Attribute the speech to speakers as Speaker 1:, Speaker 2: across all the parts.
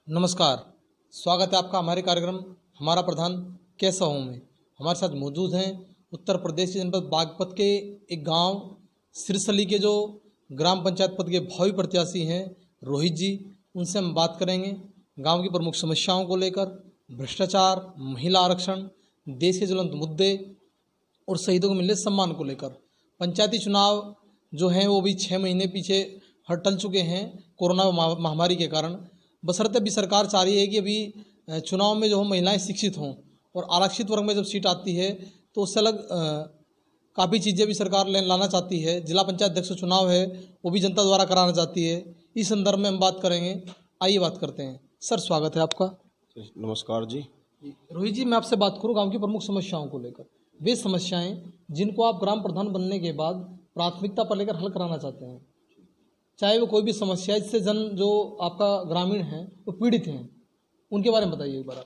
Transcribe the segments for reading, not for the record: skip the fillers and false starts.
Speaker 1: नमस्कार, स्वागत है आपका हमारे कार्यक्रम हमारा प्रधान कैसा हूँ मैं। हमारे साथ मौजूद हैं उत्तर प्रदेश के जनपद बागपत के एक गांव सिरसली के जो ग्राम पंचायत पद के भावी प्रत्याशी हैं रोहित जी। उनसे हम बात करेंगे गांव की प्रमुख समस्याओं को लेकर, भ्रष्टाचार, महिला आरक्षण, देश के ज्वलंत मुद्दे और शहीदों को मिले सम्मान को लेकर। पंचायती चुनाव जो हैं वो भी 6 महीने पीछे टल चुके हैं कोरोना महामारी के कारण। बशर्ते अभी सरकार चाह रही है कि अभी चुनाव में जो हो महिलाएं शिक्षित हों और आरक्षित वर्ग में जब सीट आती है तो उससे अलग काफ़ी चीज़ें भी सरकार लाना चाहती है। जिला पंचायत अध्यक्ष चुनाव है वो भी जनता द्वारा कराना चाहती है। इस संदर्भ में हम बात करेंगे, आइए बात करते हैं। सर स्वागत है आपका।
Speaker 2: नमस्कार जी।
Speaker 1: रोहित जी, मैं आपसे बात करूँ गाँव की प्रमुख समस्याओं को लेकर। वे समस्याएँ जिनको आप ग्राम प्रधान बनने के बाद प्राथमिकता पर लेकर हल कराना चाहते हैं, चाहे वो कोई भी समस्या है जिससे जन जो आपका ग्रामीण है वो पीड़ित हैं, उनके बारे में बताइए एक बार आप।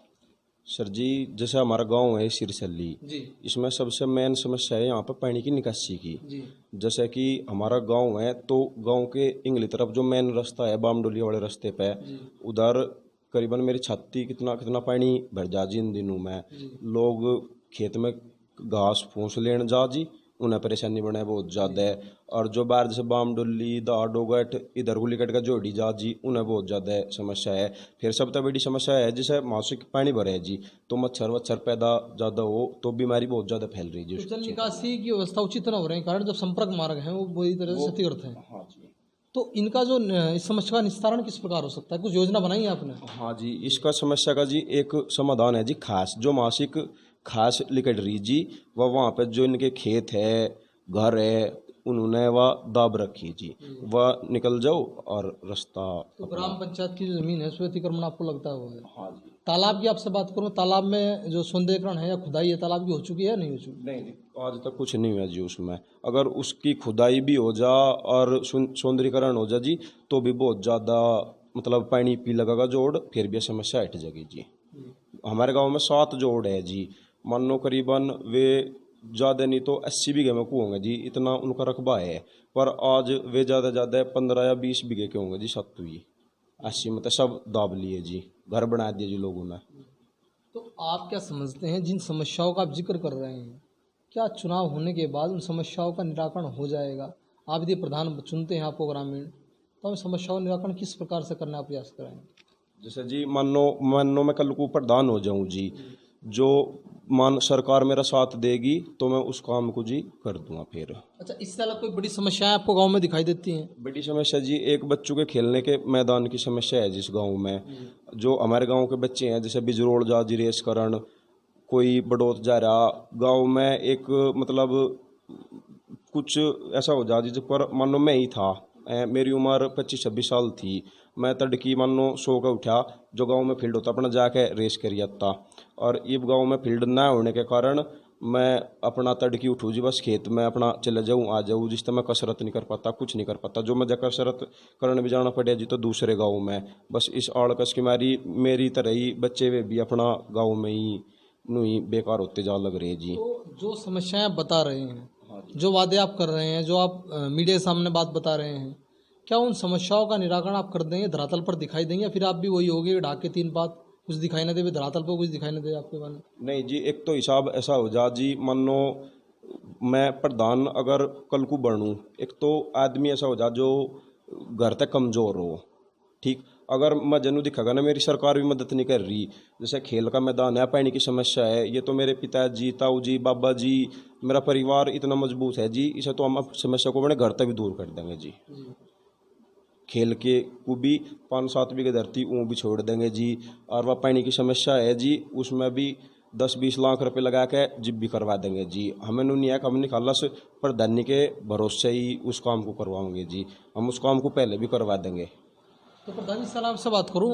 Speaker 2: सर जी, जैसे हमारा गांव है सिरसली
Speaker 1: जी
Speaker 2: इसमें सबसे मेन समस्या है यहाँ पर पानी की निकासी की।
Speaker 1: जी
Speaker 2: जैसे कि हमारा गांव है तो गांव के इंगली तरफ जो मेन रास्ता है बामडोली वाले रास्ते पे, उधर करीबन मेरी छाती कितना कितना पानी भर जा जी। इन दिनों में लोग खेत में घास फूस लेने जा जी, उन्हें परेशानी बने बहुत ज़्यादा है। और जो बाहर जैसे बामडोली दार डोगट इधर गुलीकट का जोड़ी जा जी, उन्हें बहुत ज़्यादा समस्या है। फिर सबसे बड़ी समस्या है जैसे मासिक पानी भरे है जी, तो मच्छर वच्छर पैदा ज़्यादा हो तो बीमारी बहुत ज़्यादा फैल रही है जी।
Speaker 1: जल निकासी की व्यवस्था उचित न हो रही कारण जो संपर्क मार्ग है वो बुरी तरह से क्षतिग्रस्त है।
Speaker 2: हाँ जी।
Speaker 1: तो इनका जो इस समस्या का निस्तारण किस प्रकार हो सकता है, कुछ योजना बनाई है आपने?
Speaker 2: हाँ जी, इसका समस्या का जी एक समाधान है जी। खास जो मासिक खास लिकट रही जी, वहाँ पे जो इनके खेत है घर है उन्होंने वह दाब रखी जी, वह निकल जाओ और रास्ता।
Speaker 1: तो ग्राम पंचायत की जो जमीन है उसमें अतिक्रमण आपको लगता है वो है?
Speaker 2: हाँ जी।
Speaker 1: तालाब की आपसे बात करूँ, तालाब में जो सौंदर्यीकरण है या खुदाई है तालाब की हो चुकी है या नहीं हो चुकी?
Speaker 2: नहीं, आज तक कुछ नहीं हुआ जी उसमें। अगर उसकी खुदाई भी हो जा और सौंदर्यीकरण हो जा जी तो भी बहुत ज़्यादा मतलब पानी पी लगेगा जोड़, फिर भी समस्या हट जाएगी जी। हमारे गांव में 7 जोड़ है जी, मान लो करीबन वे ज़्यादा नहीं तो 80 बीघे में को होंगे जी, इतना उनका रकबा है। पर आज वे ज़्यादा 15 या 20 बीघे के होंगे जी। 80 मतलब सब दाब लिए जी, घर बना दिए जी लोगों ने।
Speaker 1: तो आप क्या समझते हैं जिन समस्याओं का आप जिक्र कर रहे हैं, क्या चुनाव होने के बाद उन समस्याओं का निराकरण हो जाएगा? आप यदि प्रधान चुनते हैं आपको ग्रामीण, तो उन समस्याओं का निराकरण किस प्रकार से करने का प्रयास करेंगे?
Speaker 2: जैसे जी मानो मैं कल को प्रधान हो जाऊं जी, जो मान सरकार मेरा साथ देगी तो मैं उस काम को जी कर दूंगा फिर।
Speaker 1: अच्छा, इससे अलग कोई बड़ी समस्याएं आपको गांव में दिखाई देती हैं?
Speaker 2: बड़ी समस्या जी एक बच्चों के खेलने के मैदान की समस्या है जिस गांव में। जो हमारे गांव के बच्चे हैं जैसे बिजरोड़ जा जी रेस करण, कोई बड़ोत जा रहा गांव में एक मतलब कुछ ऐसा हो जा जिस पर मान लो मैं ही था, मेरी उम्र 25-26 साल थी, मैं तड़की मान लो 100 का उठा, जो गांव में फील्ड होता अपना जाके रेस करी जाता। और ये गांव में फील्ड ना होने के कारण मैं अपना तड़की उठूँ जी, बस खेत में अपना चले जाऊँ आ जाऊँ, जिस तरह मैं कसरत नहीं कर पाता, कुछ नहीं कर पाता। जो मैं कसरत करने भी जाना पड़े जी तो दूसरे गाँव में, बस इस आड़कस की मेरी तरह ही बच्चे वे भी अपना गाँव में ही नहीं बेकार होते जा लग रहे जी।
Speaker 1: तो जो समस्याएं आप बता रहे हैं, जो वादे आप कर रहे हैं, जो आप मीडिया के सामने बात बता रहे हैं, क्या उन समस्याओं का निराकरण आप कर देंगे, धरातल पर दिखाई देंगे, या फिर आप भी वही होगे ढाक के 3 बात, कुछ दिखाई ना दे, धरातल पर कुछ दिखाई ना दे आपके बारे में?
Speaker 2: नहीं जी, एक तो हिसाब ऐसा हो जा जी, मान लो मैं प्रधान अगर कल को बनूं, एक तो आदमी ऐसा हो जा जो घर तक कमज़ोर हो, ठीक। अगर मैं जनू दिखागा ना मेरी सरकार भी मदद नहीं कर रही, जैसे खेल का मैदान है, पानी की समस्या है, ये तो मेरे पिताजी ताऊ जी बाबा जी मेरा परिवार इतना मजबूत है जी, इसे तो हम समस्या को अपने घर तक भी दूर कर देंगे जी। खेल के को भी 5-7 बीघे धरती वो भी छोड़ देंगे जी। और वह पानी की समस्या है जी, उसमें भी 10-20 लाख रुपए लगा के जिप भी करवा देंगे जी। हमें नहीं है, हम निकाला से प्रधानी के भरोसे ही उस काम को करवाएंगे जी, हम उस काम को पहले भी करवा देंगे।
Speaker 1: तो प्रधान जी, सर आपसे बात करूं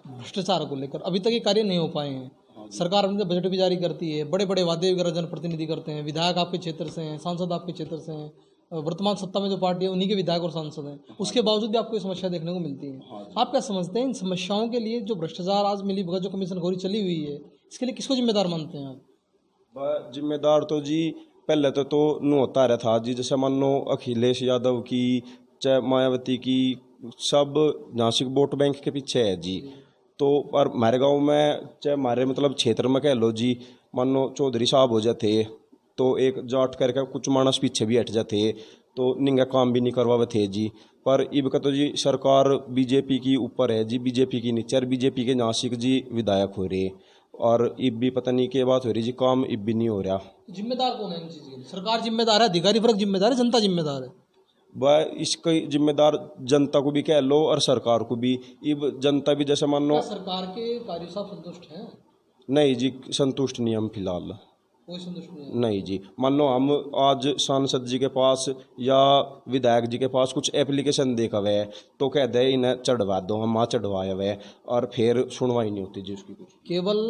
Speaker 1: भ्रष्टाचार को लेकर, अभी तक ये कार्य नहीं हो पाए हैं। सरकार अपने बजट भी जारी करती है, बड़े बड़े वादे वगैरह जनप्रतिनिधि करते हैं, विधायक आपके क्षेत्र से हैं, सांसद आपके क्षेत्र से हैं, वर्तमान सत्ता में जो पार्टी है उन्हीं के विधायक और सांसद हैं, उसके बावजूद भी आपको ये समस्या देखने को मिलती है। आप क्या समझते हैं इन समस्याओं के लिए जो भ्रष्टाचार आज मिली भगत जो कमीशन खोरी चली हुई है, इसके लिए किसको जिम्मेदार मानते हैं आप?
Speaker 2: जिम्मेदार तो जी पहले तो नू होता रहा था जी, जैसे मान लो अखिलेश यादव की चाहे मायावती की, सब झांसी वोट बैंक के पीछे है जी। तो पर हमारे गांव में चाहे हमारे मतलब क्षेत्र में कह लो जी, मानो चौधरी साहब हो जाते तो एक जाट करके कुछ मानस पीछे भी हट जाते तो निंगा काम भी नहीं करवावे थे जी। पर इब का तो जी सरकार बीजेपी की ऊपर है जी, बीजेपी की नीचे, और बीजेपी के नासिक जी विधायक हो रहे, और इब भी पता नहीं क्या बात हो रही जी, काम इब भी नहीं हो रहा।
Speaker 1: जिम्मेदार कौन है इन चीज़ के लिए? सरकार जिम्मेदार है, अधिकारी वर्ग जिम्मेदार है, जनता जिम्मेदार है?
Speaker 2: वह इसका जिम्मेदार जनता को भी कह लो और सरकार को भी। इब जनता भी जैसे मान लो,
Speaker 1: क्या सरकार के कार्यों से आप संतुष्ट हैं?
Speaker 2: नहीं जी संतुष्ट नहीं हम फिलहाल,
Speaker 1: कोई संतुष्ट नहीं है?
Speaker 2: नहीं जी। मान लो हम आज सांसद जी के पास या विधायक जी के पास कुछ एप्लीकेशन देखा हुआ है तो कह दे इन्हें चढ़वा दो, हम वहाँ चढ़वाया हुआ है, और फिर सुनवाई नहीं होती जी उसकी। कुछ
Speaker 1: केवल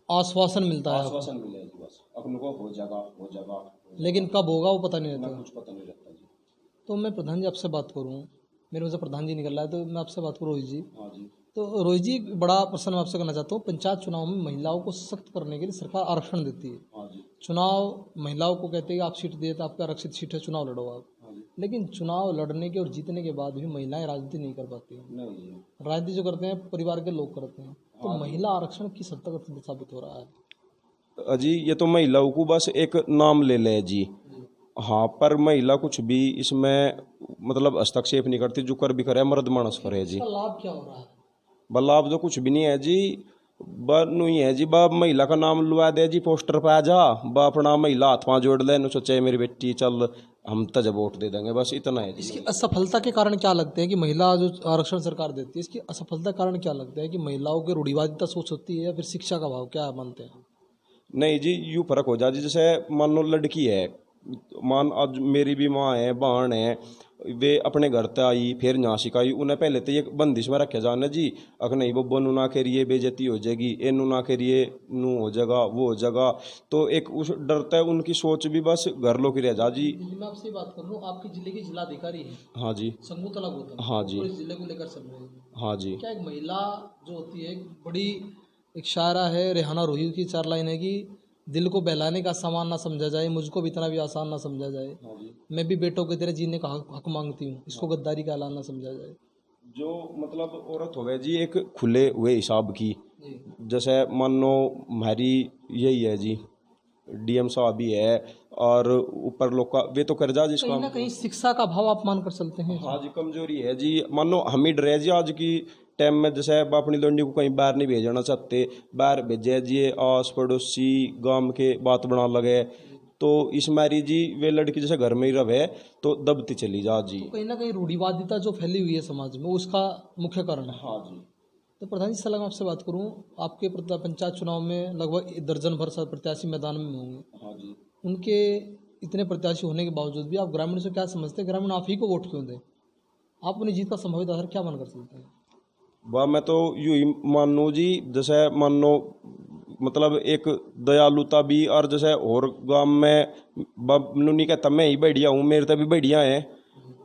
Speaker 1: आश्वासन मिलता है,
Speaker 2: आश्वासन मिले जी, बस अपन को हो जाएगा,
Speaker 1: लेकिन कब होगा वो पता नहीं रहता।
Speaker 2: कुछ पता नहीं रहता जी।
Speaker 1: तो मैं प्रधान जी आपसे बात करूं, मेरे मुझे प्रधान जी निकल रहा है, तो मैं आपसे बात करूं रोहित जी।
Speaker 2: हाँ जी।
Speaker 1: तो रोहित जी, बड़ा प्रश्न मैं आपसे करना चाहता हूँ। पंचायत चुनाव में महिलाओं को सशक्त करने के लिए सरकार आरक्षण देती है।
Speaker 2: हाँ जी।
Speaker 1: चुनाव महिलाओं को कहते हैं कि आप सीट दिए तो आपका आरक्षित सीट है, चुनाव लड़ो आप।
Speaker 2: हाँ जी।
Speaker 1: लेकिन चुनाव लड़ने के और जीतने के बाद भी महिलाएं राजनीति नहीं कर पाती हैं।
Speaker 2: नहीं जी।
Speaker 1: राजनीति जो करते हैं परिवार के लोग करते हैं। तो महिला आरक्षण किस हद तक साबित हो रहा है?
Speaker 2: अजी ये तो महिलाओं को बस एक नाम ले ले जी। हाँ, पर महिला कुछ भी इसमें मतलब हस्तक्षेप नहीं करती, जो कर भी करे मर्द मानस करे जी।
Speaker 1: इसका लाभ क्या हो रहा है?
Speaker 2: लाभ तो कुछ भी नहीं है जी, बनु ही है जी। बा महिला का नाम लुआ दे जी पोस्टर पे आ जा, बा अपना महिला हाथ पाँव जोड़ ले, सोचे मेरी बेटी चल हम तजब वोट दे देंगे, बस इतना है जी।
Speaker 1: इसकी असफलता के कारण क्या लगते हैं कि महिला जो आरक्षण सरकार देती है, इसकी असफलता के कारण क्या लगता है कि महिलाओं की रूढ़िवादिता सोच होती है या फिर शिक्षा का अभाव, क्या मानते हैं?
Speaker 2: नहीं जी, यूँ फर्क हो जाए जी। जैसे मान लो लड़की है, मान आज मेरी भी माँ है, बहन है, वे अपने घर तक आई फिर यहाँ सिखाई, उन्हें पहले तो ये बंदिश में रखे जाना जी, अगर नहीं वो नू ना करिए बेइज्जती हो जाएगी, ए नू ना करिए नू हो जाएगा वो हो जाएगा, तो एक उस डरता है उनकी सोच भी बस घर लोग की रह जा जी।
Speaker 1: मैं आपसे बात कर लूँ, आपके जिले के जिलाधिकारी हैं,
Speaker 2: हाँ जी।
Speaker 1: संगुतला गौतम,
Speaker 2: हाँ जी।
Speaker 1: इस जिले को लेकर चल रहे हैं।
Speaker 2: हाँ जी।
Speaker 1: क्या एक महिला जो होती है, एक बड़ी एक शायरा है रेहाना रोही की 4 लाइन है कि दिल को बहलाने का सामान ना समझा जाए, मुझको भी इतना भी आसान ना समझा जाए,
Speaker 2: हाँ जी।
Speaker 1: मैं भी बेटों के तेरे जीने का हक मांगती हूँ, इसको गद्दारी का ऐलान ना समझा जाए।
Speaker 2: जो मतलब औरत हो गई जी एक खुले हुए हिसाब की,
Speaker 1: जी।
Speaker 2: जैसे मान लो हमारी यही है जी, डीएम साहब भी है और ऊपर लोग का वे तो कर जा जिसका
Speaker 1: कहीं ना कहीं शिक्षा का अभाव आप मान कर चलते हैं।
Speaker 2: हाँ जी कमजोरी है जी। मान लो हम ही डरे जी आज की टाइम में, जैसे अपनी लौंडी को कहीं बाहर नहीं भेजना चाहते, बाहर भेजे जी आस पड़ोसी गांव के बात बना लगे, तो इस मारी जी वे लड़की जैसे घर में ही रहे तो दबती चली जा जी।
Speaker 1: तो कहीं ना कहीं रूढ़िवादिता जो फैली हुई है समाज में, उसका मुख्य कारण है।
Speaker 2: हाँ जी।
Speaker 1: तो प्रधान जी, सलाह आपसे बात करूं, आपके पंचायत चुनाव में लगभग दर्जन भर प्रत्याशी मैदान में होंगे।
Speaker 2: हाँ जी।
Speaker 1: उनके इतने प्रत्याशी होने के बावजूद भी आप ग्रामीण से क्या समझते हैं? ग्रामीण आप ही को वोट क्यों दें? आप अपनी जीत का संभावित आधार क्या मानकर चलते हैं?
Speaker 2: वाह, मैं तो यूँ ही मानू जी, जैसे मान लो मतलब एक दयालुता भी, और जैसे और गांव में नू नहीं कहता मैं ही बढ़िया हूँ, मेरे तो भी बढ़िया है,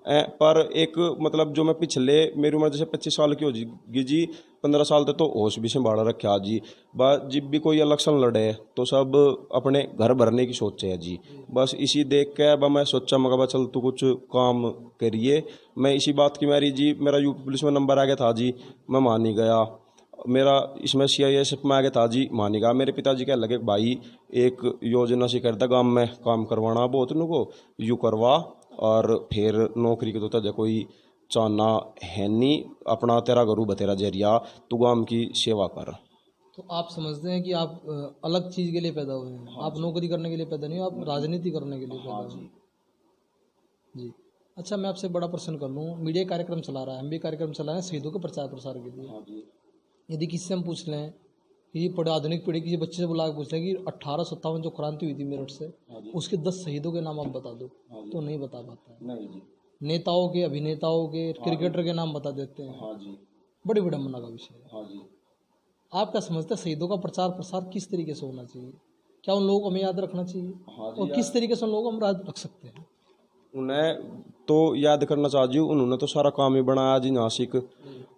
Speaker 2: पर एक मतलब जो मैं पिछले मेरी उम्र जैसे 25 साल की होगी जी, 15 साल तक तो होश भी संभाला रखा जी। जब भी कोई इलेक्शन लड़े तो सब अपने घर भरने की सोचे है जी, बस इसी देख के मैं सोचा मगर चल तू कुछ काम करिए। मैं इसी बात की मेरी जी, मेरा यूपी पुलिस में नंबर आ गया था जी, मैं मान ही गया, मेरा इसमें CISF में आ गया था जी, मान ही गया। मेरे पिताजी कह लगे भाई एक योजना सी करता गाँव में काम करवाना बहुत को यू करवा, और फिर नौकरी के तो तज कोई चाहना है नहीं, अपना तेरा गुरु बतेरा जरिया तू गांव की सेवा कर।
Speaker 1: तो आप समझते हैं कि आप अलग चीज़ के लिए पैदा हुए हैं। हाँ, आप नौकरी करने के लिए पैदा नहीं हो, आप राजनीति करने के लिए पैदा हुए हैं। जी। अच्छा, मैं आपसे बड़ा प्रश्न कर लूँ, मीडिया कार्यक्रम चला रहा है, हम भी कार्यक्रम चला रहे हैं शहीदों के प्रचार प्रसार के लिए। यदि किससे हम पूछ लें कि बड़े आधुनिक पीढ़ी किसी बच्चे से बुला के पूछ लें कि 1857 जो क्रांति हुई थी मेरठ से, उसके 10 शहीदों के नाम आप बता दो, तो नहीं बता पाता है।
Speaker 2: नहीं जी।
Speaker 1: नेताओं के, अभिनेताओं के, क्रिकेटर के नाम बता देते हैं।
Speaker 2: हाँ जी।
Speaker 1: बड़ी विडम्बना का विषय है।
Speaker 2: हाँ जी।
Speaker 1: आप क्या समझते हैं शहीदों का प्रचार प्रसार किस तरीके से होना चाहिए? क्या उन लोगों को हमें याद रखना चाहिए?
Speaker 2: हाँ जी,
Speaker 1: और किस तरीके से उन लोगों को हम याद रख सकते हैं?
Speaker 2: उन्हें तो याद करना चाहिए, उन्होंने तो सारा काम ही बनाया जी नासिक,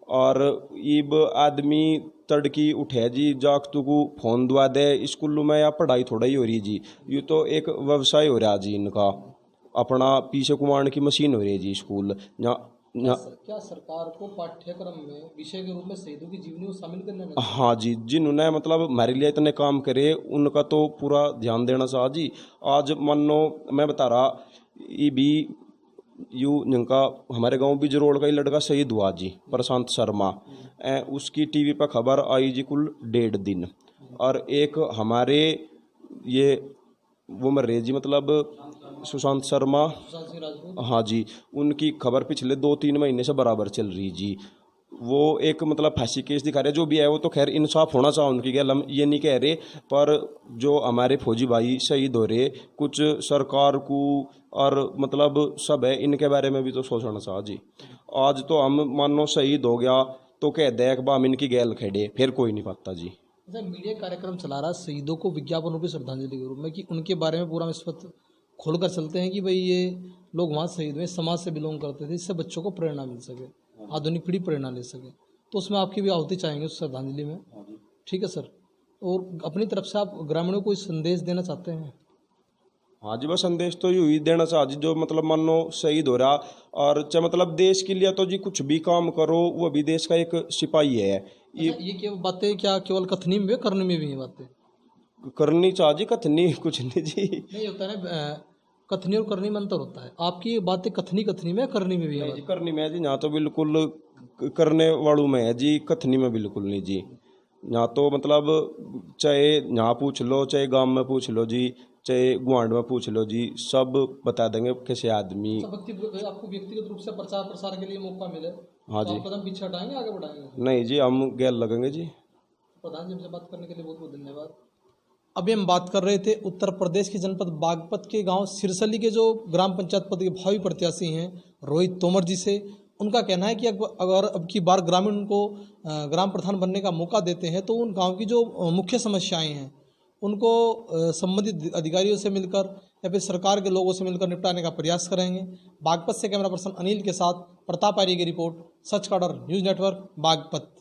Speaker 2: और इब आदमी तड़की उठे जी जागतू को फोन दुआ दे, स्कूलों में या पढ़ाई थोड़ा ही हो रही जी, ये तो एक व्यवसाय हो रहा जी इनका, अपना पीछे कुमार की मशीन हो रही है जी स्कूल, जहाँ
Speaker 1: क्या सरकार को पाठ्यक्रम में विषय के रूप में शहीदों की जीवनी को शामिल करना चाहिए?
Speaker 2: हाँ जी, जिन्होंने मतलब हमारे लिए इतने काम करे उनका तो पूरा ध्यान देना चाहिए जी। आज मानो मैं बता रहा, ये भी जिनका हमारे गांव बिजरोड़ का ही लड़का शहीद हुआ जी, प्रशांत शर्मा। उसकी टीवी पर खबर आई जी कुल 1.5 दिन। और एक हमारे ये वो मर रहे जी, मतलब सुशांत शर्मा,
Speaker 1: सुशांत सिंह राजपूत।
Speaker 2: हाँ जी, उनकी खबर पिछले 2-3 महीने से बराबर चल रही जी। वो एक मतलब फांसी केस दिखा रहे, जो भी है वो तो खैर इंसाफ होना चाहिए उनकी गैल, हम ये नहीं कह रहे। पर जो हमारे फौजी भाई शहीद हो रहे, कुछ सरकार को और मतलब सब है, इनके बारे में भी तो सोचना चाहिए जी। आज तो हम मानो शहीद हो गया तो कह दे एक बार हम इनकी गैल खेड़े, फिर कोई नहीं पाता जी।
Speaker 1: अच्छा, मीडिया कार्यक्रम चला रहा शहीदों को विज्ञापन रूपी श्रद्धांजलि के रूप में, कि उनके बारे में पूरा इस वक्त खोलकर चलते हैं कि भाई ये लोग वहाँ शहीद हुए, समाज से बिलोंग करते थे, इससे बच्चों को प्रेरणा मिल सके, आधुनिक पीढ़ी प्रेरणा ले सके। तो उसमें आपकी भी आहुति चाहेंगे उस श्रद्धांजलि में। ठीक है सर, और अपनी तरफ से आप ग्रामीणों को कोई संदेश देना चाहते हैं?
Speaker 2: हाँ जी, बस संदेश तो यू ही देना चाहिए जी, जो मतलब मानो शहीद हो रहा और चाहे मतलब देश के लिए तो जी कुछ भी काम करो, वो भी देश का एक सिपाही है।
Speaker 1: ये केवल बातें क्या केवल कथनी में भी, करने में भी है बातें?
Speaker 2: करनी चाहिए, कथनी कुछ नहीं जी।
Speaker 1: नहीं होता है ना, कथनी और करनी में अंतर होता है। आपकी ये बातें कथनी में, करनी में भी है?
Speaker 2: जी करनी में है जी, यहाँ तो बिल्कुल करने वालों में है जी, कथनी में बिल्कुल नहीं जी। यहाँ तो मतलब चाहे यहाँ पूछ लो, चाहे गांव में पूछ लो जी, चाहे गुआंढ में पूछ लो जी, सब बता देंगे कैसे आदमी।
Speaker 1: आपको व्यक्तिगत रूप से प्रचार प्रसार के लिए मौका मिले,
Speaker 2: हाँ
Speaker 1: तो
Speaker 2: जी,
Speaker 1: आप कदम पीछे हटाएंगे, आगे बढ़ाएंगे?
Speaker 2: नहीं जी, हम गैर लगेंगे जी।
Speaker 1: प्रधान जी, हमसे बात करने के लिए बहुत बहुत धन्यवाद। अभी हम बात कर रहे थे उत्तर प्रदेश के जनपद बागपत के गांव सिरसली के जो ग्राम पंचायत पद के भावी प्रत्याशी हैं रोहित तोमर जी से। उनका कहना है कि अगर अब की बार ग्रामीण उनको ग्राम प्रधान बनने का मौका देते हैं तो उन गांव की जो मुख्य समस्याएं हैं उनको संबंधित अधिकारियों से मिलकर या फिर सरकार के लोगों से मिलकर निपटाने का प्रयास करेंगे। बागपत से कैमरा पर्सन अनिल के साथ प्रताप आर्य की रिपोर्ट, सच का डर न्यूज़ नेटवर्क बागपत।